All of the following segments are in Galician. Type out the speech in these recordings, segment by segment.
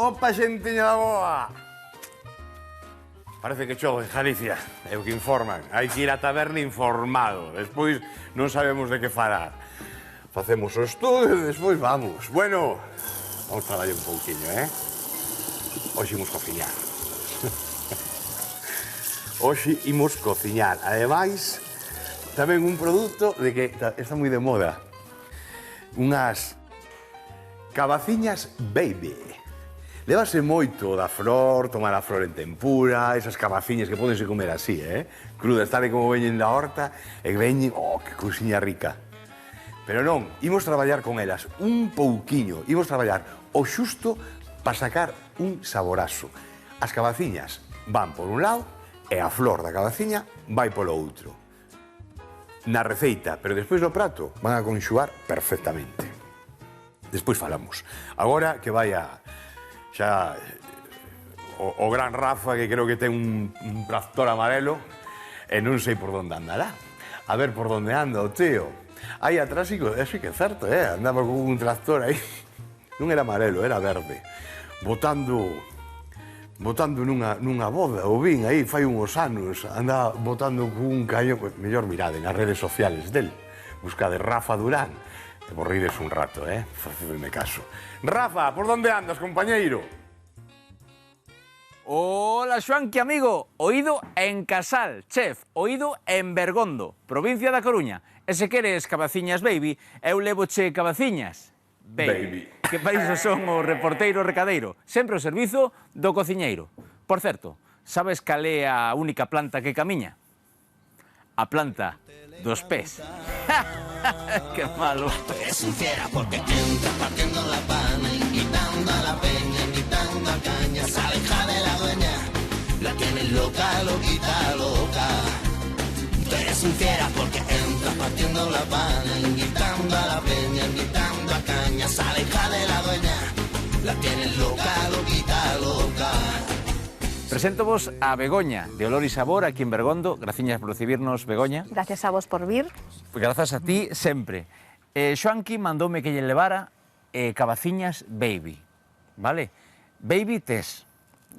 Opa, xentiña da boa! Parece que chove en Galicia, é o que informan. Hai que ir á taberna informado. Despois non sabemos de que falar. Facemos o estudo e despois vamos. Bueno, vamos traballar un pouquiño, Hoxe imos cociñar. Hoxe imos cociñar. Ademais, tamén un produto de que está moi de moda. Unhas cabaciñas baby. Levase moito da flor, tomar a flor en tempura, esas cabaciñas que podense comer así, crudas, tal e como veñen da horta, e veñen, que cousiña rica. Pero non, imos traballar con elas un pouquiño, imos traballar o xusto para sacar un saborazo. As cabaciñas van por un lado e a flor da cabaciña vai polo outro. Na receita, pero despois no prato, van a conxugar perfectamente. Despois falamos. Agora que vai a... xa o gran Rafa, que creo que ten un tractor amarelo, e non sei por onde andará. A ver por onde anda o tío. Aí atrás, eso que é certo, andaba con un tractor aí. Non era amarelo, era verde. Botando nunha boda, o vin aí, fai uns anos, andaba botando con un cañón. Mellor mirade nas redes sociales del. Buscade Rafa Durán. E vos rides un rato, facedme caso. Rafa, por onde andas, compañeiro? Hola, Xoanqui, amigo. Oído en Casal, chef. Oído en Bergondo, provincia da Coruña. E se queres cabaciñas baby, eu levoche cabaciñas baby. Que para iso son o reporteiro recadeiro. Sempre o servizo do cociñeiro. Por certo, sabes cal é a única planta que camiña? A planta dos pés. ¡Qué malo! Es un fiera porque entra partiendo la pana, invitando a la peña, invitando a caña, sale hija de la dueña, la tiene loca, loquita, loca. Tú eres un fiera porque entra partiendo la pana, invitando a la peña, invitando a caña, sale hija de la dueña, la tiene loca, loquita, loca. Preséntovos a Begoña, de Olor y Sabor, aquí en Bergondo. Graciñas por recibirnos, Begoña. Gracias a vos por vir. Pues gracias a ti, sempre. Xoanqui mandoume que lle levara cabaciñas baby, vale? Baby tes.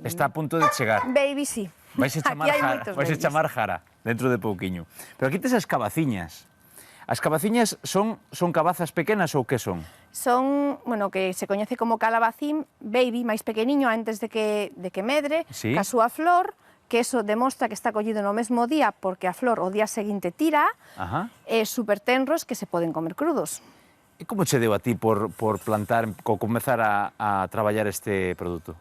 Está a punto de chegar. Baby, sí. Vais a chamar jara dentro de pouquiño. Pero aquí tes as cabaciñas. As cabaciñas son cabazas pequenas ou que son? Son, bueno, que se coñece como calabacín baby, máis pequeniño antes de que medre, sí. Ca súa flor, que eso demostra que está collido no mesmo día porque a flor o día seguinte tira, e super tenros que se poden comer crudos. E como che deu a ti por plantar, comezar a traballar este produto?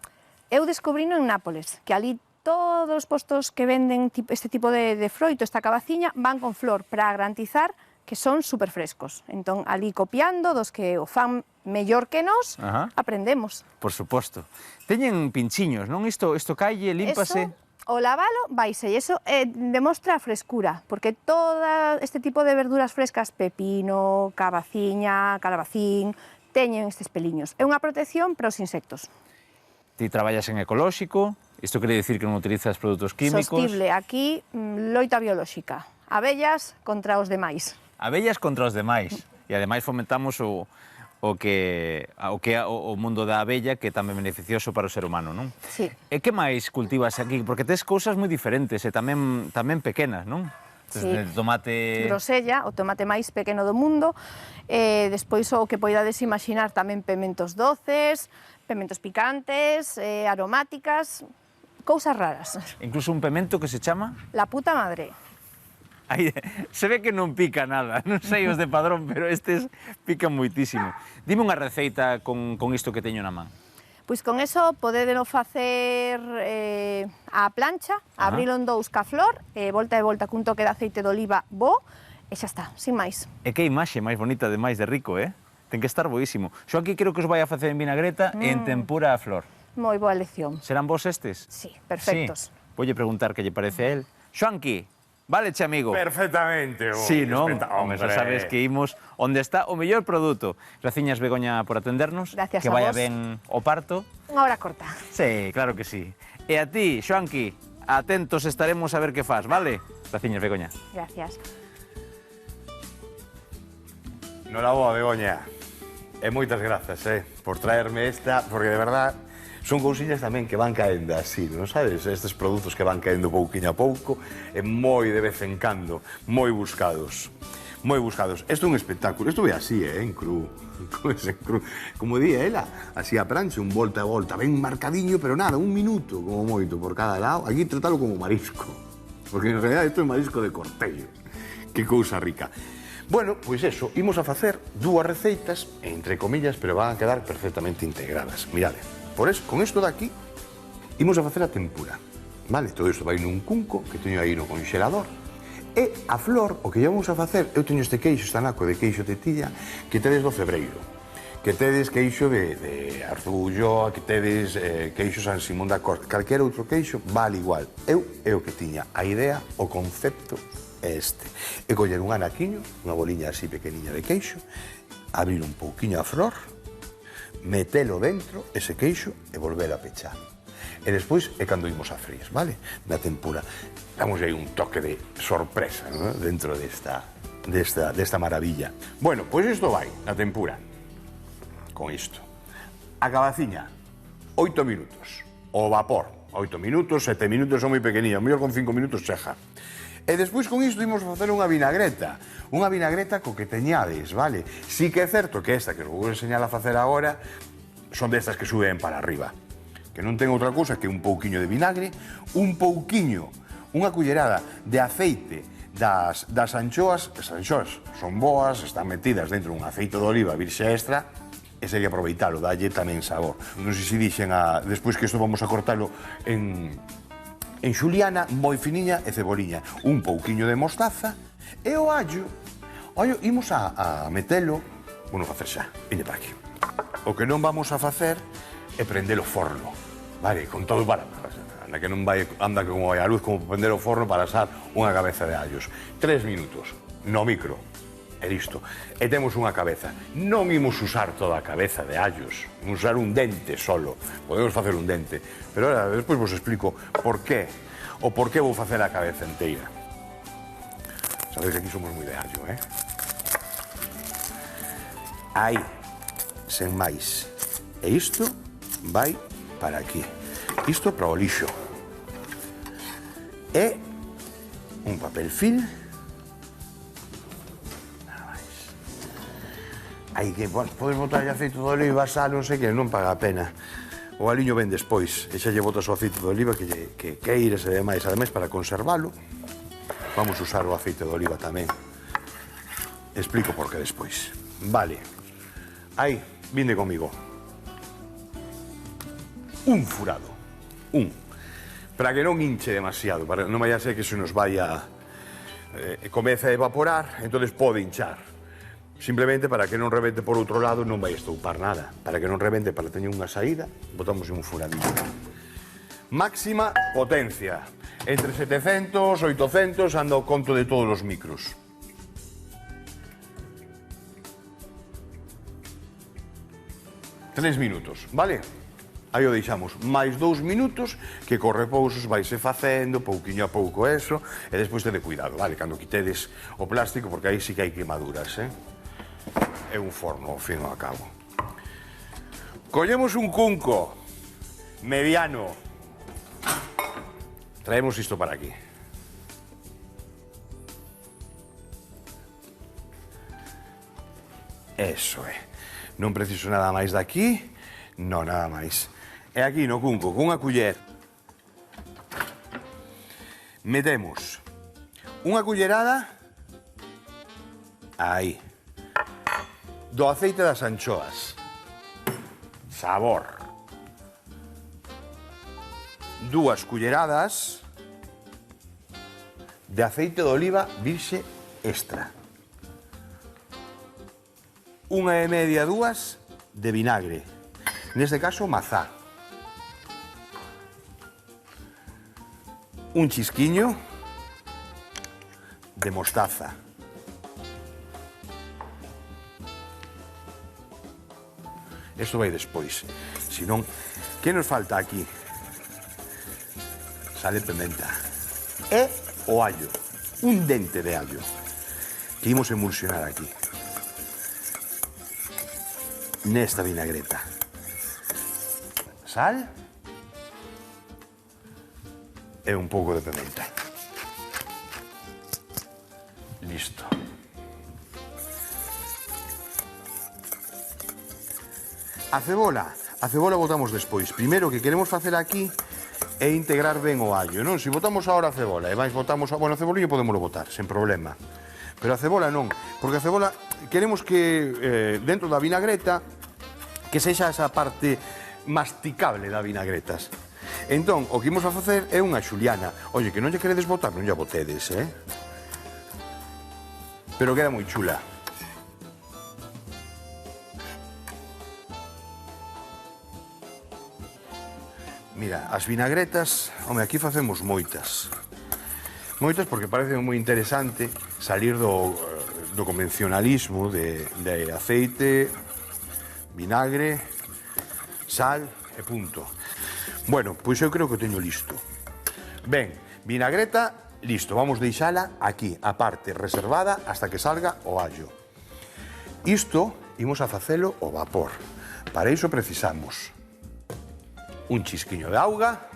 Eu descubrino en Nápoles, que ali todos os postos que venden este tipo de froito, esta cabaciña, van con flor para garantizar que son super frescos. Entón, ali copiando dos que o fan mellor que nós, aprendemos. Por suposto. Teñen pinchiños, non? Isto calle, límpase... O lavalo vaise, e iso demostra a frescura, porque todo este tipo de verduras frescas, pepino, cabaciña, calabacín, teñen estes peliños. É unha protección para os insectos. Ti traballas en ecolóxico, isto quere dicir que non utilizas produtos químicos... Sostible, aquí, loita biolóxica. Abellas contra os demais. Abellas contra os demais. E ademais fomentamos o mundo da abella, que é tamén beneficioso para o ser humano, non? Sí. E que máis cultivas aquí? Porque tes cousas moi diferentes e tamén pequenas, non? Sí. Tomate... Grosella, o tomate máis pequeno do mundo. Despois o que poidades imaginar tamén pementos doces, pementos picantes, aromáticas, cousas raras. Incluso un pemento que se chama? La puta madre. Aí, se ve que non pica nada, non sei os de Padrón, pero estes pican moitísimo. Dime unha receita con isto que teño na man. Pois con eso podedelo facer á plancha, abrilo en dous ca flor, volta e volta cun toque de aceite de oliva bo, e xa está, sin máis. E que imaxe máis bonita de máis de rico, Ten que estar boísimo. Xo aquí creo que os vai a facer en vinagreta e en tempura a flor. Moi boa lección. Serán vos estes? Sí, perfectos. Sí. Voulle preguntar que lle parece a él. Xoanqui, vale, che amigo? Perfectamente. Sí, non? Home, xa sabes que imos onde está o mellor produto. Graciñas, Begoña, por atendernos. Gracias que a vaya vos. ben o parto. Unha hora corta. Sí, claro que sí. E a ti, Xoanqui, atentos estaremos a ver que faz, vale? Graciñas, Begoña. Gracias. Noraboa, Begoña. E moitas grazas, por traerme esta, porque de verdad Son cousiñas tamén que van caendo así, non sabes? Estes produtos que van caendo pouquiño a pouco e moi de vez en cando, moi buscados. Moi buscados. Isto é un espectáculo. Isto ve así, en cru. Como di ela, así a prancha, un volta a volta, ben marcadiño, pero nada, un minuto como moito por cada lado. Aquí tratalo como marisco. Porque en realidad isto é marisco de cortello. Que cousa rica. Bueno, pois eso, imos a facer dúas receitas, entre comillas, pero van a quedar perfectamente integradas. Mirade, con isto de aquí, imos a facer a tempura. Vale, todo isto vai nun cunco que teño aí no conxelador. E a flor, o que vamos a facer, eu teño este queixo, estanaco de queixo tetilla, que tedes do Cebreiro, que tedes queixo de Arzullo, que tedes queixo San Simón da Costa, calquera outro queixo, vale igual. Eu é o que tiña, a idea, o concepto é este. E coller un anaquiño, unha boliña así pequeniña de queixo, abrir un pouquiño a flor, metelo dentro, ese queixo, e volver a pechar. E despois é cando imos a freír, vale? Na tempura. Damos aí un toque de sorpresa, ¿no? Dentro desta maravilla. Bueno, pois isto vai, na tempura. Con isto. A cabaciña, 8 minutos. O vapor, 8 minutos, 7 minutos son moi pequeniños, mellor con 5 minutos cheja. E despois con isto imos facer unha vinagreta co que teñades, vale? Sí que é certo que esta que os vou enseñar a facer agora son destas que suben para arriba, que non ten outra cousa que un pouquiño de vinagre, unha cullerada de aceite das anchoas. As anchoas son boas, están metidas dentro dun aceite de oliva virxe extra, e sei que aproveitalo, dalle tamén sabor. Non sei se dixen despois que isto vamos a cortalo en xuliana, moi finiña e ceboliña, un pouquiño de mostaza e o allo. Imos a metelo, bueno, facer xa, viñe para aquí. O que non vamos a facer é prender o forno, vale, con todo para anda que non vai, anda como vai a luz, como prender o forno para asar unha cabeza de allos. 3 minutos, no micro, e listo. E temos unha cabeza. Non imos usar toda a cabeza de allos, imos usar un dente solo. Podemos facer un dente, pero ahora despois vos explico por qué vou facer a cabeza inteira. Sabeis que aquí somos moi de allo, Aí, sen máis. E isto vai para aquí. Isto para o lixo. E un papel film. Aí que podes botar aceite de oliva, sal, non sei que, non paga a pena. O aliño ven despois, e xa lle botas o aceite de oliva que queires e demais. Ademais, para conservalo, vamos usar o aceite de oliva tamén. Explico por que despois. Vale. Aí, vinde comigo. Un furado. Para que non hinche demasiado, para non vaya a ser que se nos vaya comeza a evaporar, entonces pode hinchar. Simplemente para que non rebente por outro lado, non vai estoupar nada. Para que non rebente, para que teña unha saída, botamos un furadillo. Máxima potencia. Entre 700, 800, anda o conto de todos os micros. Tres minutos, vale? Aí o deixamos máis 2 minutos, que co repousos vaise facendo, pouquiño a pouco eso, e despois tede cuidado, vale? Cando quitedes o plástico, porque aí sí que hai queimaduras, É un forno, ao fin e ao cabo. Collemos un cunco mediano. Traemos isto para aquí. Eso é. Non preciso nada máis daqui, non, nada máis. E aquí no cunco, cunha culler, metemos unha cullerada aí do aceite das anchoas, sabor, 2 culleradas de aceite de oliva virxe extra, 1,5, 2 de vinagre, neste caso mazá, un chisquiño de mostaza, isto vai despois. Se non, que nos falta aquí? Sal de pimenta. E o allo. Un dente de allo. Que imos emulsionar aquí. Nesta vinagreta. Sal. e un pouco de pimenta. Listo. A cebola botamos despois. Primeiro, o que queremos facer aquí é integrar ben o allo, non? Se botamos agora a cebola e máis botamos... Bueno, a cebolinha podémoslo botar, sen problema. Pero a cebola non, porque a cebola queremos que dentro da vinagreta que sexa esa parte masticable da vinagretas. Entón, o que imos a facer é unha xuliana. Oye, que non lle queredes botar, non lle botedes, Pero queda moi chula. Mira, as vinagretas, home, aquí facemos moitas. Moitas porque parece moi interesante salir do convencionalismo de aceite, vinagre, sal e punto. Bueno, pois eu creo que o teño listo. Ben, vinagreta, listo. Vamos deixala aquí, a parte reservada, hasta que salga o allo. Isto, imos a facelo ao vapor. Para iso precisamos un chisquiño de auga,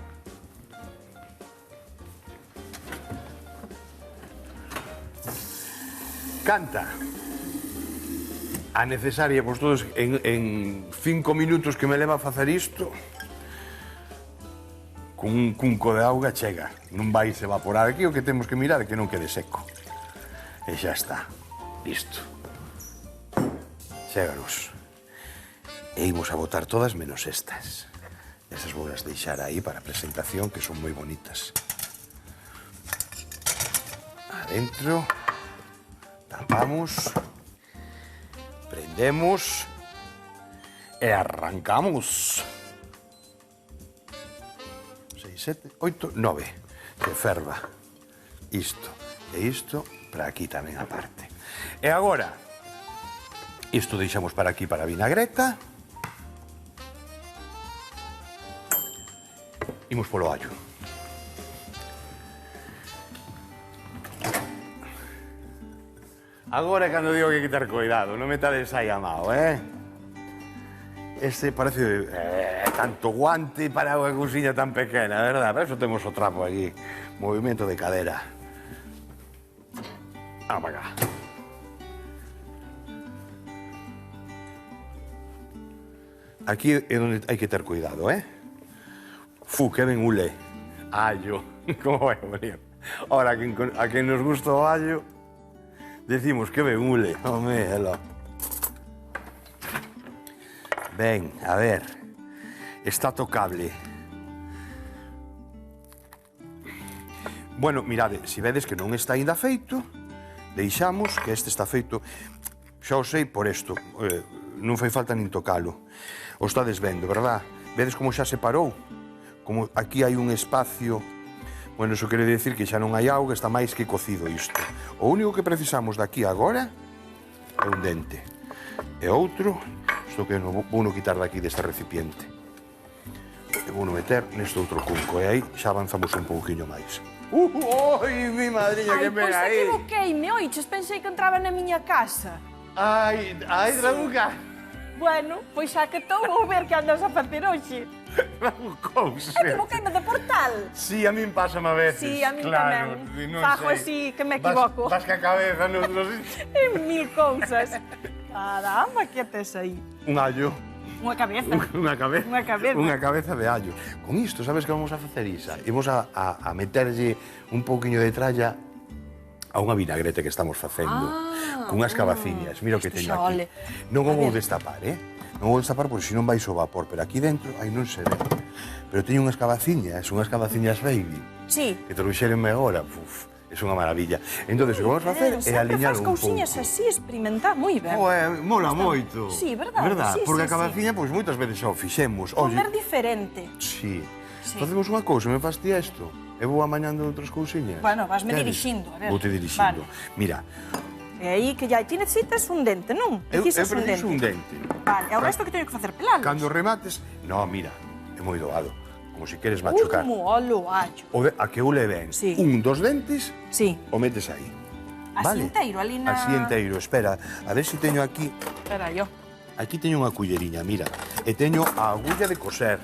canta a necesaria, pois todos en 5 minutos que me leva a facer isto, con un cunco de auga chega, non vai se evaporar aquí, o que temos que mirar é que non quede seco. E xa está, listo. Chéganos. E imos a botar todas menos estas. Esas vou as deixar aí para a presentación, que son moi bonitas. Adentro. Tapamos. Prendemos. E arrancamos. 6, 7, 8, 9. Que ferva. Isto e isto para aquí tamén aparte. E agora, isto deixamos para aquí para a vinagreta. Imos polo allo. Agora é cando digo que hai que ter cuidado, non metades aí a mao, Este parece tanto guante para unha cousiña tan pequena, verdad? Para eso temos o trapo aquí. Movimento de cadera. Vamos acá. Aquí é onde hai que ter cuidado, Fu, que ben ule. Allo. Como vai a venir? Ora, a quen nos gusta o allo, decimos que ben ule. Home, ela. Ben, a ver. Está tocable. Bueno, mirade, se vedes que non está ainda feito, deixamos que este está feito. Xa o sei por isto. Non fai falta nin tocalo. O estades vendo, verdad? Vedes como xa se parou? Como aquí hai un espacio, bueno, iso quere decir que xa non hai auga, está máis que cocido isto. O único que precisamos daqui agora é un dente. E outro, isto que vou quitar daqui deste recipiente. E vou meter neste outro cunco, e aí xa avanzamos un pouquiño máis. Oi, mi madriña, que me aí! Ai, pois equivoqueime, oiches, pensei que entraba na miña casa. Ai, Trabuca! Bueno, pois xa que estou, vou ver que andas a facer hoxe. Cousa. Equivoqueime de portal. Sí, a min pásame a veces. Sí, a min claro, tamén. Fajo así, que me equivoco. Vas que a cabeza, non... En mil cousas. Caramba, que tes aí? Un allo. Unha cabeza. Unha cabeza. Unha cabeza. Unha cabeza de allo. Con isto, sabes que vamos a facer, Isa? Imos a meterlle un pouquiño de tralla a unha vinagrete que estamos facendo. Con unhas cabaciñas. Mira o que teño aquí. Non o vou destapar, Non vou destapar porque senón vais o vapor. Pero aquí dentro, aí non se ve. Pero teño unhas cabaciñas baby. Sí. Que trouxerenme agora. Uf, é unha maravilla. Entón, o que vamos a facer é aliñar un pouco. Sempre faz cousiñas así, experimentar moi ben. Mola moito. Sí, verdad. Sí, porque sí, a cabaciña, pois, moitas veces xa o fixemos. Comer diferente. Sí. Facemos unha cousa, me faz ti isto. E vou amañando outras cousiñas. Bueno, vasme dirixindo, a ver. Vou te dirixindo. Vale. Mira. E aí que ya ti necesitas un dente, non? Eu preciso un dente. Vale, e o resto que teño que facer, pelalos? Cando remates... No, mira, é moi doado. Como se queres machucar. Como olo allo. A que ule ben. Sí. Un dos dentes, sí. O metes aí. Así inteiro, ali na... Así inteiro, espera. A ver se teño aquí... Espera, yo. Aquí teño unha culleriña, mira. E teño a agulla de coser.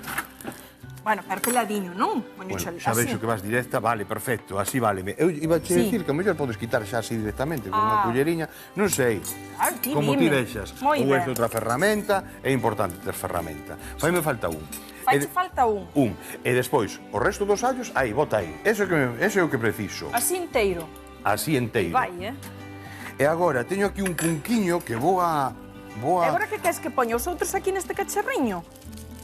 Bueno, pero peladiño, non? Bueno, xa veixo que vas directa, vale, perfecto, así váleme. Eu iba a dicir que o mellor podes quitar xa así directamente, con unha culleriña, non sei, Claro, ti como ti dime. deixas. Moi Ou ben. es outra ferramenta, é importante ter ferramenta. Faime falta un. Faiche falta un. Un. E despois, o resto dos allos, aí, bota aí. Eso é o que preciso. Así inteiro. Así enteiro. Vai, E agora, teño aquí un cunquiño que vou a... E agora que queres que poña os outros aquí neste cacharriño?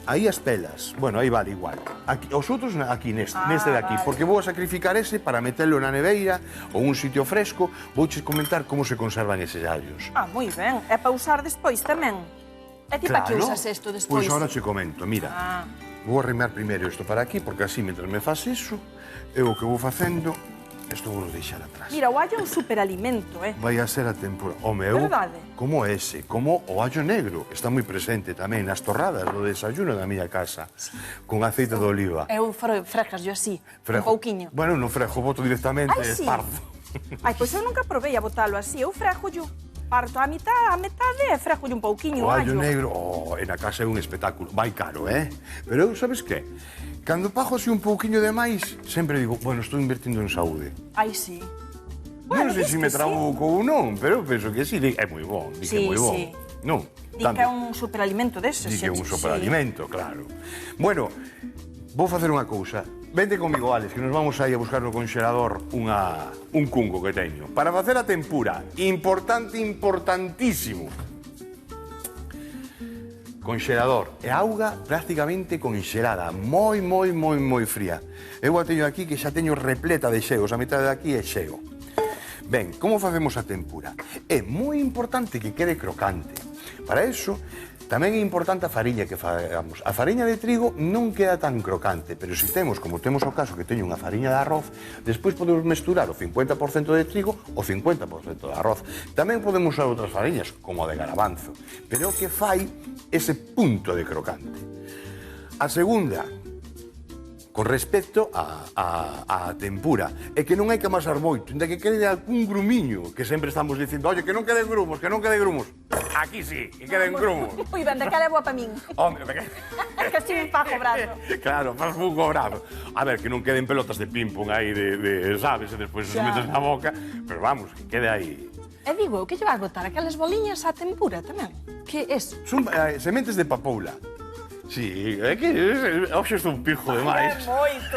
Aí as pelas. Bueno, aí vale igual. Aquí, os outros aquí neste de aquí, vale. porque vou a sacrificar ese para metelo na neveira ou un sitio fresco. Vouches comentar como se conservan eses allos. Ah, moi ben. É para usar despois tamén. E ti para que usas isto despois? Pois ahora che comento, mira. Vou arrimar primeiro isto para aquí, porque así, mentre me faz iso, eu o que vou facendo, isto vou deixar atrás. Mira, o allo é un superalimento, Vai a ser a tempura. O meu, Verdade. como ese, como o allo negro, está moi presente tamén nas torradas do desayuno da miña casa, con aceite de oliva. Eu frejas yo así, un pouquiño. Bueno, non frejo, boto directamente, Ai, sí. esparzo. Ai, pois eu nunca provei a botalo así, eu frejo yo. Parto a metade e frejo un pouquiño O o allo allo. negro, en a casa é un espectáculo. Vai caro, Pero eu, sabes que? Cando pago así un pouquiño de máis, sempre digo, bueno, estou invertindo en saúde. Ai, sí. Non sei se me viste, trabuco ou non, pero eu penso que sí, é moi bon, di que é Sí, moi bon. sí. Non, Di que é un superalimento deses. Di que é un sí. superalimento, claro. Bueno, vou facer unha cousa. Vente comigo, Alex, que nos vamos aí a buscar no conxelador un cungo que teño. Para facer a tempura, importante, importantísimo. Conxelador e auga prácticamente conxelada, moi fría. Eu a teño aquí que xa teño repleta de xeos, a metade de aquí é xeo. Ben, como facemos a tempura? É moi importante que quede crocante. Para eso, tamén é importante a fariña que fagamos. A fariña de trigo non queda tan crocante, pero se temos, como temos o caso que teño unha fariña de arroz, despois podemos mesturar o 50% de trigo o 50% de arroz. Tamén podemos usar outras fariñas, como a de garabanzo, pero o que fai ese punto de crocante. A segunda, con respecto á tempura, é que non hai que amasar moito, ainda que quede algún grumiño, que sempre estamos dicindo, oye, que non queden grumos, que non queden grumos. Aquí sí, que queden grumos. Ui, ben, de que levo para min. Home, Que así me fajo brazo. claro, faz un cobrado. A ver, que non queden pelotas de ping-pong aí, sabes, e despois os metes na boca, pero vamos, que quede aí. E digo, eu que lle vas botar aquelas boliñas á tempura tamén? Que é eso? Son sementes de papoula. Sí, é que hoxe estou un pijo demais. É moito.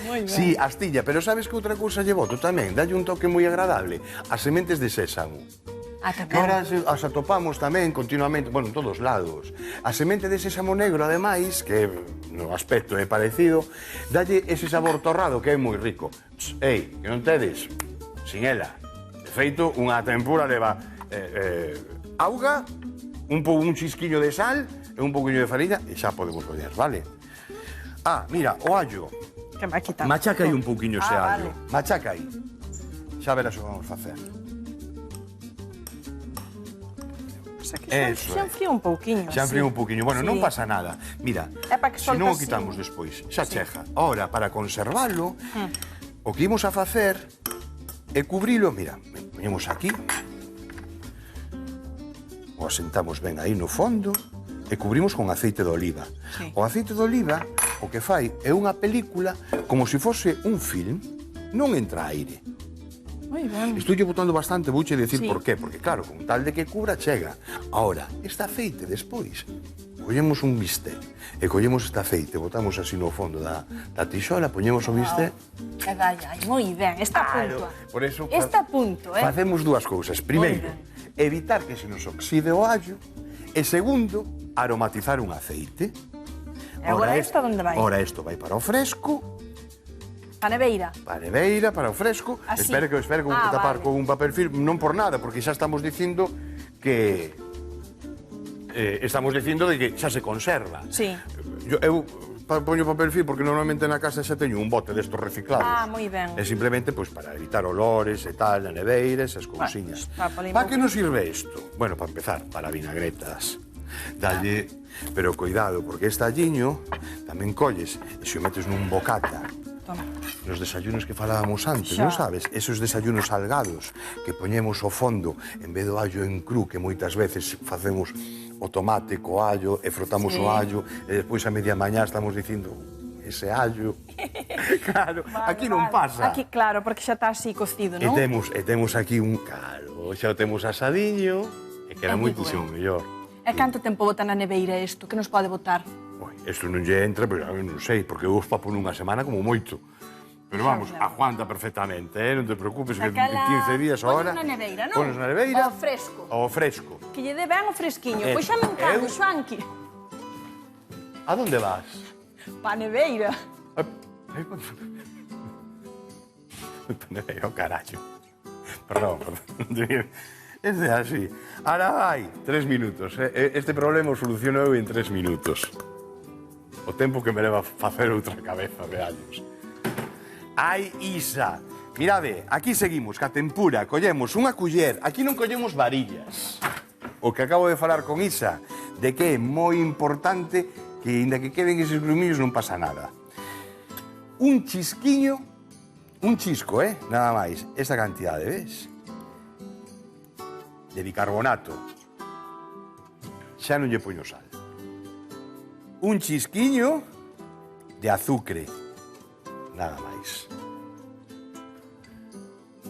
Moi ben. Sí, astilla, pero sabes que outra cousa lle boto tamén? Dalle un toque moi agradable. As sementes de sésamo. Que ahora as atopamos tamén continuamente, bueno, en todos lados. A semente de sésamo negro, ademais, que no aspecto é parecido, dalle ese sabor torrado que é moi rico. Ei, que non tedes? Sin ela. De feito, unha tempura leva auga, un chisquiño de sal e un pouquiño de farina e xa podemos poñer, vale? Ah, mira, o allo. Que me quitar. Machaca aí un pouquiño ese allo. Vale. Machaca aí. Xa verás o que vamos facer. Eso Xa enfría un pouquiño. Xa enfría un pouquiño. Bueno, Sí. non pasa nada. Mira, É para que se non o solte así. quitamos despois, xa cheja. Ahora, para conservalo, o que imos a facer é cubrilo, mira, poñemos aquí, o asentamos ben aí no fondo, e cubrimos con aceite de oliva. Sí. O aceite de oliva o que fai é unha película como se fose un film, non entra aire. Moi ben. Estou botando bastante, vouche dicir Sí. por qué, porque claro, con tal de que cubra chega. Ahora, este aceite despois, collemos un bistec e collemos este aceite, botamos así no fondo da tixola, poñemos o bistec. E dai, moi ben, está a punto. Por eso Está a punto, facemos dúas cousas. Primeiro, ben. evitar que se nos oxide o allo, e segundo, aromatizar un aceite. E agora isto onde vai? Ora isto vai para o fresco, Pa neveira. para a neveira, para o fresco. Así. Espero que tapar vale. con un papel film, non por nada, porque xa estamos dicindo que estamos dicindo de que xa se conserva. Sí. Eu poño papel film porque normalmente na casa xa teño un bote destos reciclados. Ah, moi ben. É simplemente pois para evitar olores e tal, na neveira, esas cousiñas. para Para que nos sirve isto? Bueno, para empezar, para vinagretas. Dalle, pero cuidado, porque este alliño tamén colles e se o metes nun bocata. Toma. Nos desayunos que falábamos antes, Xa. non sabes? Esos desayunos salgados que poñemos ao fondo en vez do allo en cru, que moitas veces facemos o tomate co allo, e frotamos o allo, e despois a media mañá estamos dicindo ese allo. Claro, aquí non pasa. Aquí, claro, porque xa está así cocido, E non? temos aquí un calo, xa o temos asadiño, e queda moi moitísimo mellor. E canto tempo bota na neveira isto? Que nos pode botar? Isto non lle entra, pero eu non sei, porque eu os papo nunha semana como moito. Pero vamos, aguanta perfectamente, non te preocupes, que en 15 días ahora... Pones na neveira, non? Pones na neveira. Ao fresco. Ao fresco. Que lle dé ben o fresquiño. Eso. Pois xa me encargo, Eu? Xoanqui. A donde vas? Pa neveira. Neveira, o carallo. Perdón. Este é así. Ahora vai, 3 minutos. Este problema o soluciono eu en 3 minutos. O tempo que me leva a facer outra cabeza de allos. Ai, Isa, mirade, aquí seguimos, ca tempura, collemos unha culler, aquí non collemos varillas. O que acabo de falar con Isa, de que é moi importante que, inda que queden eses grumillos, non pasa nada. Un chisquiño, un chisco, nada máis, esta cantidade, ves? De bicarbonato. Xa non lle poño sal. Un chisquiño de azucre. Nada máis.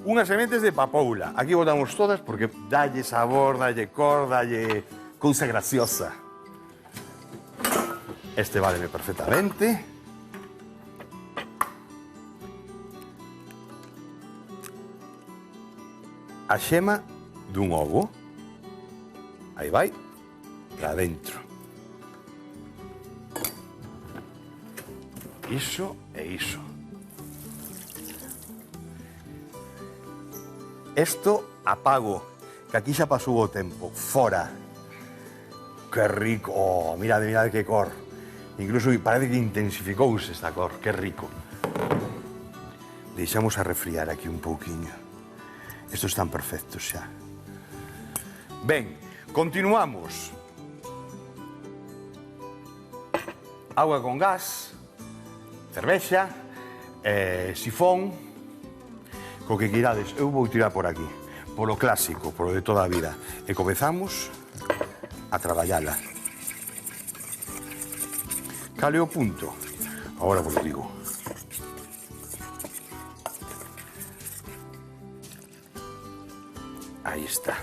Unhas sementes de papoula. Aquí botamos todas porque dalle sabor, dalle cor, dalle cousa graciosa. Este váleme perfectamente. A xema dun ovo. Aí vai. Para dentro. Iso e iso. Esto apago, que aquí xa pasou o tempo. Fora. Que rico. Oh, mirade, mirade que cor. Incluso parece que intensificouse esta cor. Que rico. Deixamos a refriar aquí un pouquiño. Estos están perfectos xa. Ben, continuamos. Agua con gas, cervexa, sifón, co que quirades. Eu vou tirar por aquí, polo clásico, polo de toda a vida. E comezamos a traballala. Cale o punto? Agora vos digo. Aí está.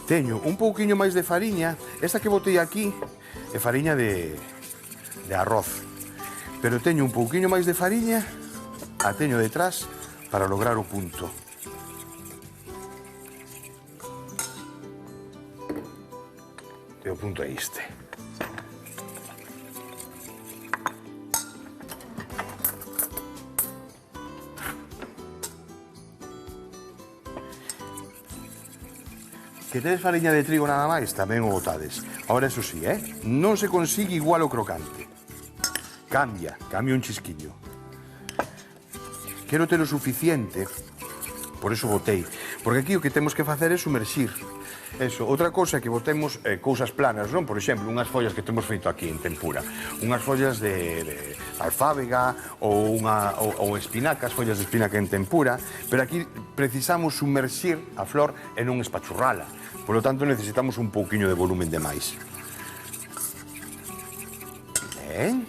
Teño un pouquiño máis de fariña. Esta que botei aquí é fariña de arroz. Pero teño un pouquiño máis de fariña, a teño detrás para lograr o punto. E o punto é este. Que tedes fariña de trigo nada máis, tamén o botades. Ahora, eso sí, non se consigue igual o crocante. Cambia un chisquiño. Quero ter o suficiente, por eso botei. Porque aquí o que temos que facer é sumerxir. Eso, outra cousa é que botemos cousas planas, non? Por exemplo, unhas follas que temos feito aquí en tempura. Unhas follas de alfábega ou espinacas, follas de espinaca en tempura. Pero aquí precisamos sumerxir a flor e non espachurrala. Por lo tanto, necesitamos un pouquiño de volumen de máis. Ben.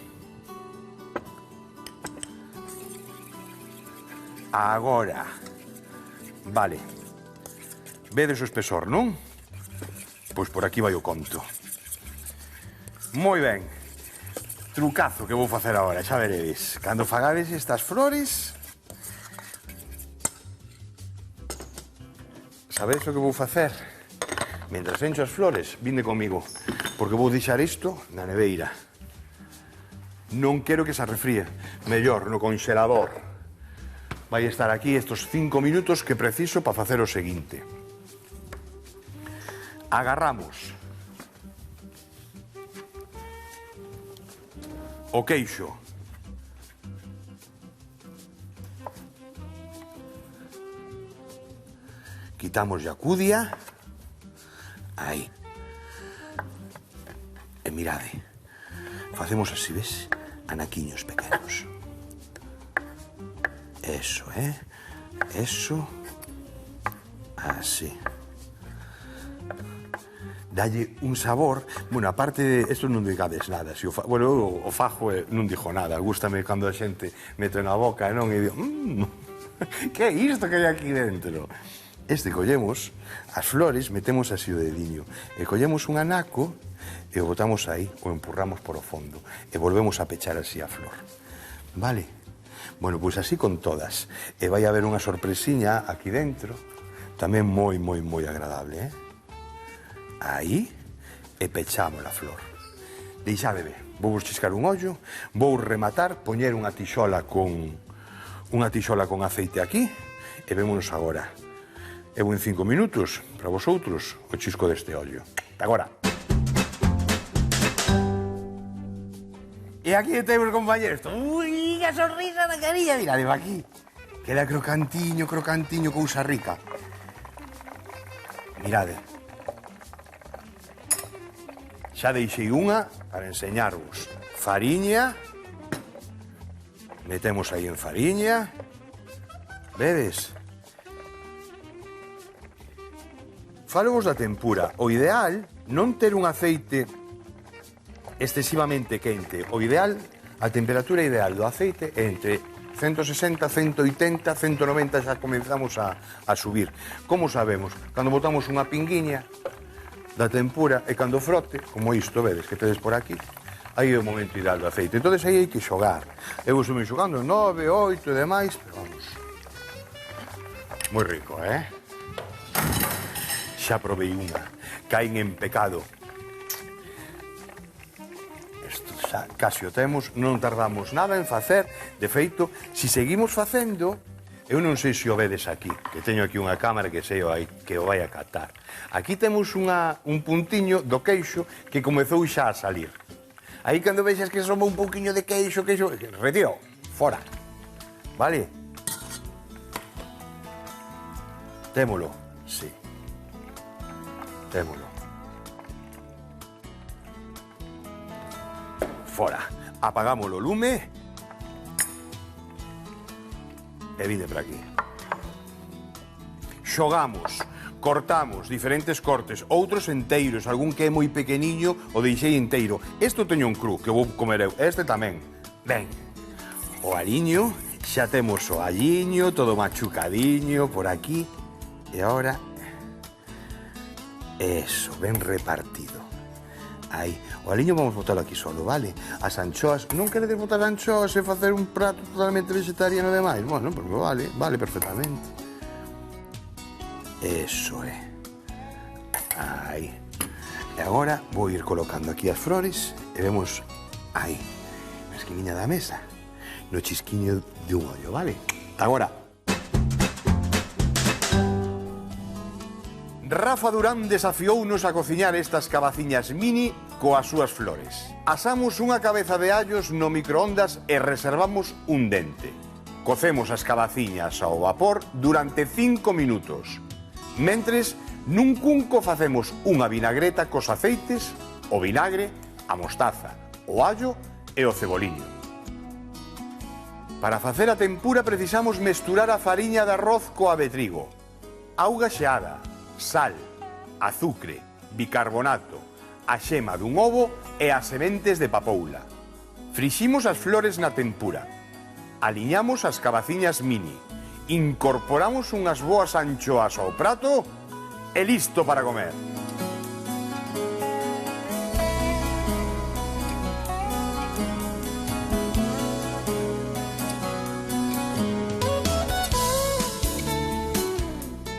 Agora. Vale. Vedes o espesor, non? Pois por aquí vai o conto. Moi ben. Trucazo que vou facer agora, xa veredes. Cando fagades estas flores... Sabedes o que vou facer? Mentras encho as flores, vinde comigo, porque vou deixar isto na neveira. Non quero que se refríe. Mellor, no conxelador. Vai estar aquí estos 5 minutos que preciso para facer o seguinte. Agarramos o queixo. Quitamos a cudia. Aí. E mirade. Facemos así, ves? Anaquiños pequenos. Eso, Eso. Así. dalle un sabor, bueno, aparte de, esto non digades nada, bueno, o fajo non dixo nada, gústame cando a xente mete na boca e non e digo, que é isto que hai aquí dentro? Collemos as flores, metemos así o dediño, e collemos un anaco e o botamos aí, o empurramos por o fondo, e volvemos a pechar así a flor, vale? Bueno, pois así con todas, e vai haber unha sorpresiña aquí dentro, tamén moi agradable, Aí, e pechamos a flor. Deixádeme, vou chiscar un ollo, vou rematar, poñer unha tixola con aceite aquí, e vémonos agora. Eu en 5 minutos, para vosotros, o chisco deste ollo. Agora. E aquí temos, compañeros. Ui, que sonrisa na carilla, mirade, aquí. Queda crocantiño, cousa rica. Mirade. Xa deixei unha para enseñarvos. Fariña. Metemos aí en fariña. Vedes? Falevos da tempura. O ideal non ter un aceite excesivamente quente. O ideal, a temperatura ideal do aceite é entre 160, 180, 190 xa comenzamos a subir. Como sabemos? Cando botamos unha pinguiña da tempura e cando frote, como isto, vedes, que tedes por aquí, aí é o momento ideal do aceite. Entón, aí hai que xogar. Eu estou xogando 9, 8 e demais, pero vamos. Moi rico, Xa provei unha. Caín en pecado. Isto xa casi o temos, non tardamos nada en facer. De feito, se seguimos facendo, eu non sei se o vedes aquí, que teño aquí unha cámara que sei que o vai a catar. Aquí temos un puntiño do queixo que comezou xa a salir. Aí cando vexas que soma un pouquiño de queixo, retiro, fora. Vale? Témolo, sí. Témolo. Fora. Apagamos o lume. E vide por aquí. Xogamos, cortamos diferentes cortes, outros enteiros, algún que é moi pequeniño o deixei enteiro. Este teño un cru, que vou comer eu, este tamén. Ben, o aliño, xa temos o aliño, todo machucadiño por aquí. E agora, eso, ben repartido. Aí, o aliño vamos botarlo aquí solo, vale? As anchoas, non queredes botar anchoas e facer un prato totalmente vegetariano e demais? Bueno, porque vale perfectamente. Eso é. Aí. E agora vou ir colocando aquí as flores e vemos aí, na esquiniña da mesa, no chisquiño de un ollo, vale? Agora. Rafa Durán desafiounos a cociñar estas cabaciñas mini coas súas flores. Asamos unha cabeza de allos no microondas e reservamos un dente. Cocemos as cabaciñas ao vapor durante 5 minutos. Mentres, nun cunco facemos unha vinagreta cos aceites, o vinagre, a mostaza, o allo e o ceboliño. Para facer a tempura precisamos mesturar a fariña de arroz coa de trigo, auga xeada, sal, azucre, bicarbonato, a xema dun ovo e as sementes de papoula. Friximos as flores na tempura. Aliñamos as cabaciñas mini. Incorporamos unhas boas anchoas ao prato e listo para comer.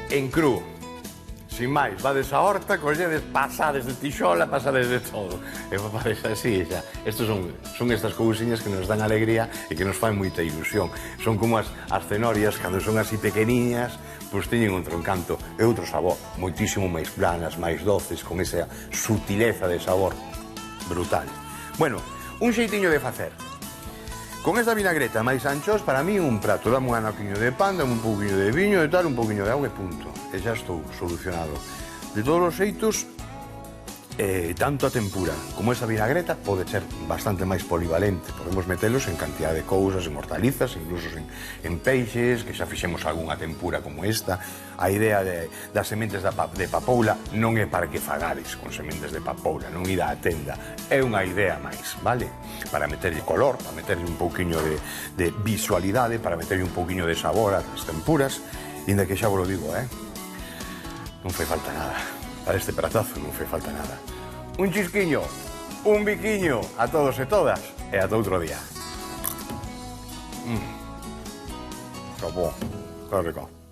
En cru. Sin máis, vades a horta, colledes, pasades de tixola, pasades de todo. E vades así, xa. Estos son estas cousiñas que nos dan alegría e que nos fan moita ilusión. Son como as cenorias, cando son así pequeniñas, pois teñen outro encanto e outro sabor. Moitísimo máis planas, máis doces, con esa sutileza de sabor brutal. Bueno, un xeitiño de facer. Con esta vinagreta máis anchos, para mí un prato. Dame un anaquiño de pan, dame un pouquiño de viño e tal, un pouquiño de auga e punto. E xa estou solucionado. De todos os xeitos, tanto a tempura como esa vinagreta pode ser bastante máis polivalente. Podemos metelos en cantidad de cousas, en hortalizas, incluso en peixes, que xa fixemos algunha tempura como esta. A idea das sementes de papoula non é para que fagades con sementes de papoula, non ida á tenda. É unha idea máis, vale? Para meterlle color, para meterlle un pouquiño de visualidade, para meterlle un pouquiño de sabor ás tempuras, inda que xa vos lo digo, non fai falta nada. Para este pratazo non fai falta nada. Un chisquiño, un biquiño a todos e todas e ata outro día. Que bo, que rico.